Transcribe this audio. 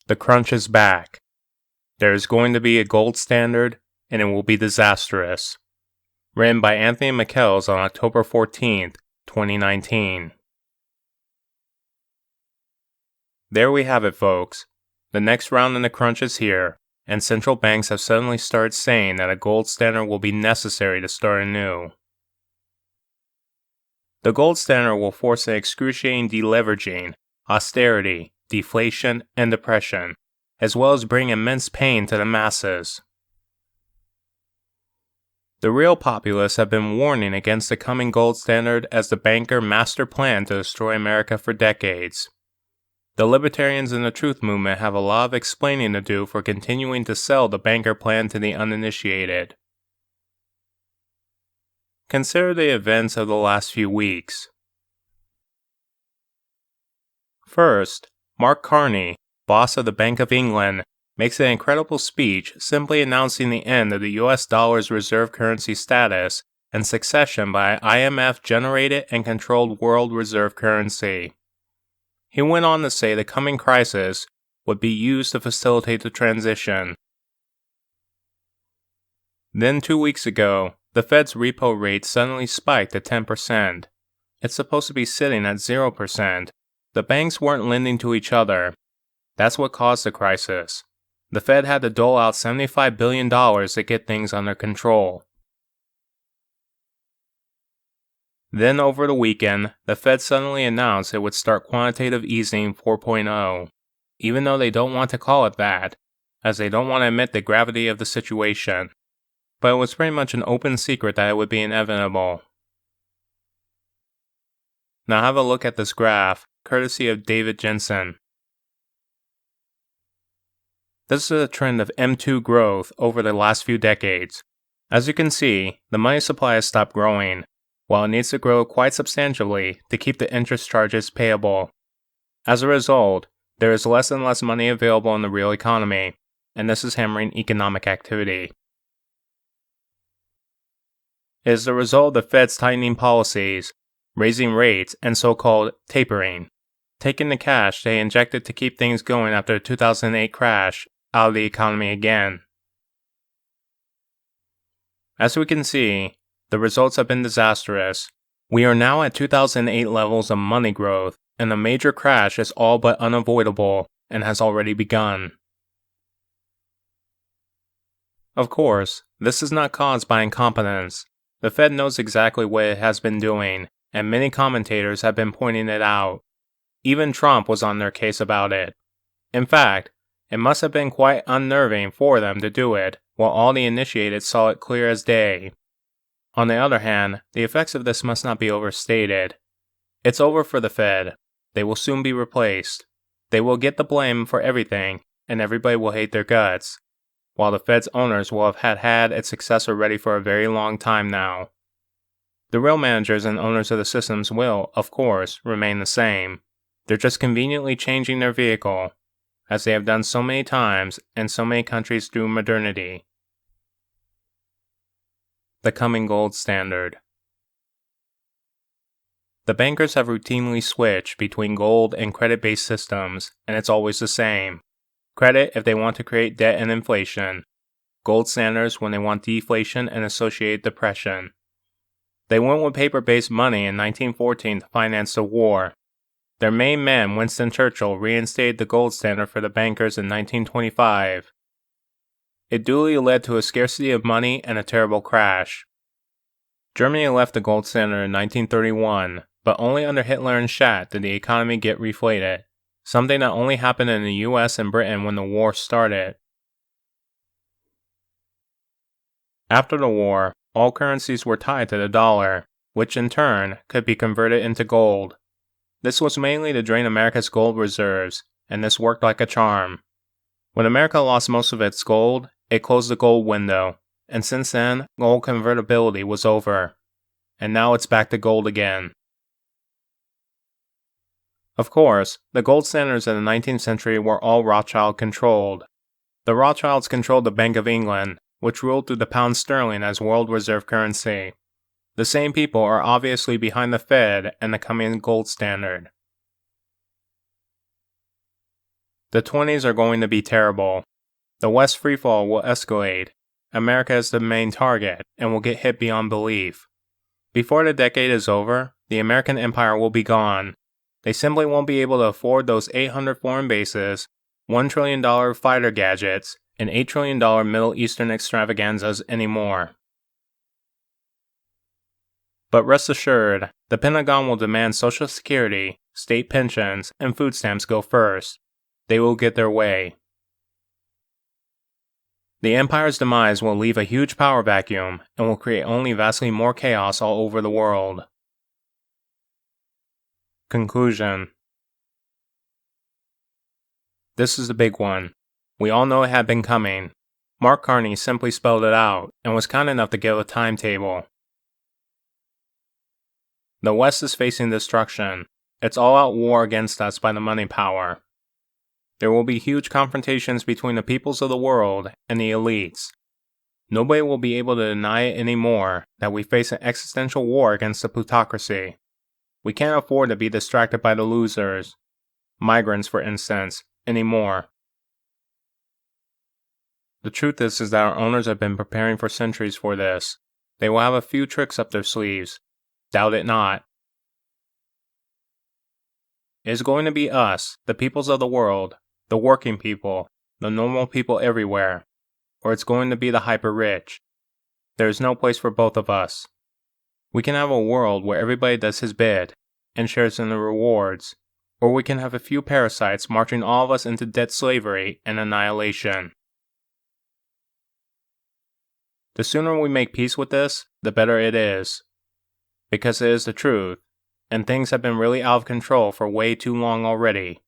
The crunch is back. There is going to be a gold standard, and it will be disastrous. Written by Anthony Migchels on October 14th, 2019. There we have it, folks. The next round in the crunch is here, and central banks have suddenly started saying that a gold standard will be necessary to start anew. The gold standard will force an excruciating deleveraging, austerity, deflation, and depression, as well as bring immense pain to the masses. The real populace have been warning against the coming gold standard as the banker master plan to destroy America for decades. The libertarians in the truth movement have a lot of explaining to do for continuing to sell the banker plan to the uninitiated. Consider the events of the last few weeks. First, Mark Carney, boss of the Bank of England, makes an incredible speech simply announcing the end of the US dollar's reserve currency status and succession by IMF-generated and controlled world reserve currency. He went on to say the coming crisis would be used to facilitate the transition. Then 2 weeks ago, the Fed's repo rate suddenly spiked to 10%. It's supposed to be sitting at 0%. The banks weren't lending to each other. That's what caused the crisis. The Fed had to dole out $75 billion to get things under control. Then over the weekend, the Fed suddenly announced it would start quantitative easing 4.0, even though they don't want to call it that, as they don't want to admit the gravity of the situation. But it was pretty much an open secret that it would be inevitable. Now have a look at this graph, courtesy of David Jensen. This is a trend of M2 growth over the last few decades. As you can see, the money supply has stopped growing, while it needs to grow quite substantially to keep the interest charges payable. As a result, there is less and less money available in the real economy, and this is hammering economic activity. It is the result of the Fed's tightening policies, raising rates, and so-called tapering, taking the cash they injected to keep things going after the 2008 crash out of the economy again. As we can see, the results have been disastrous. We are now at 2008 levels of money growth, and a major crash is all but unavoidable and has already begun. Of course, this is not caused by incompetence. The Fed knows exactly what it has been doing, and many commentators have been pointing it out. Even Trump was on their case about it. In fact, it must have been quite unnerving for them to do it, while all the initiated saw it clear as day. On the other hand, the effects of this must not be overstated. It's over for the Fed. They will soon be replaced. They will get the blame for everything, and everybody will hate their guts, while the Fed's owners will have had its successor ready for a very long time now. The real managers and owners of the systems will, of course, remain the same. They're just conveniently changing their vehicle, as they have done so many times in so many countries through modernity. The coming gold standard. The bankers have routinely switched between gold and credit-based systems, and it's always the same. Credit if they want to create debt and inflation. Gold standards when they want deflation and associated depression. They went with paper-based money in 1914 to finance the war. Their main man, Winston Churchill, reinstated the gold standard for the bankers in 1925. It duly led to a scarcity of money and a terrible crash. Germany left the gold standard in 1931, but only under Hitler and Schat did the economy get reflated, something that only happened in the US and Britain when the war started. After the war, all currencies were tied to the dollar, which in turn could be converted into gold. This was mainly to drain America's gold reserves, and this worked like a charm. When America lost most of its gold, it closed the gold window, and since then, gold convertibility was over. And now it's back to gold again. Of course, the gold standards in the 19th century were all Rothschild controlled. The Rothschilds controlled the Bank of England, which ruled through the pound sterling as world reserve currency. The same people are obviously behind the Fed and the coming gold standard. The 20s are going to be terrible. The West freefall will escalate. America is the main target and will get hit beyond belief. Before the decade is over, the American empire will be gone. They simply won't be able to afford those 800 foreign bases, $1 trillion fighter gadgets, and $8 trillion Middle Eastern extravaganzas anymore. But rest assured, the Pentagon will demand Social Security, state pensions, and food stamps go first. They will get their way. The empire's demise will leave a huge power vacuum and will create only vastly more chaos all over the world. Conclusion. This is the big one. We all know it had been coming. Mark Carney simply spelled it out and was kind enough to give a timetable. The West is facing destruction. It's all-out war against us by the money power. There will be huge confrontations between the peoples of the world and the elites. Nobody will be able to deny it anymore that we face an existential war against the plutocracy. We can't afford to be distracted by the losers, migrants for instance, anymore. The truth is that our owners have been preparing for centuries for this. They will have a few tricks up their sleeves. Doubt it not. It is going to be us, the peoples of the world, the working people, the normal people everywhere, or it's going to be the hyper-rich. There is no place for both of us. We can have a world where everybody does his bit and shares in the rewards, or we can have a few parasites marching all of us into debt slavery and annihilation. The sooner we make peace with this, the better it is. Because it is the truth, and things have been really out of control for way too long already.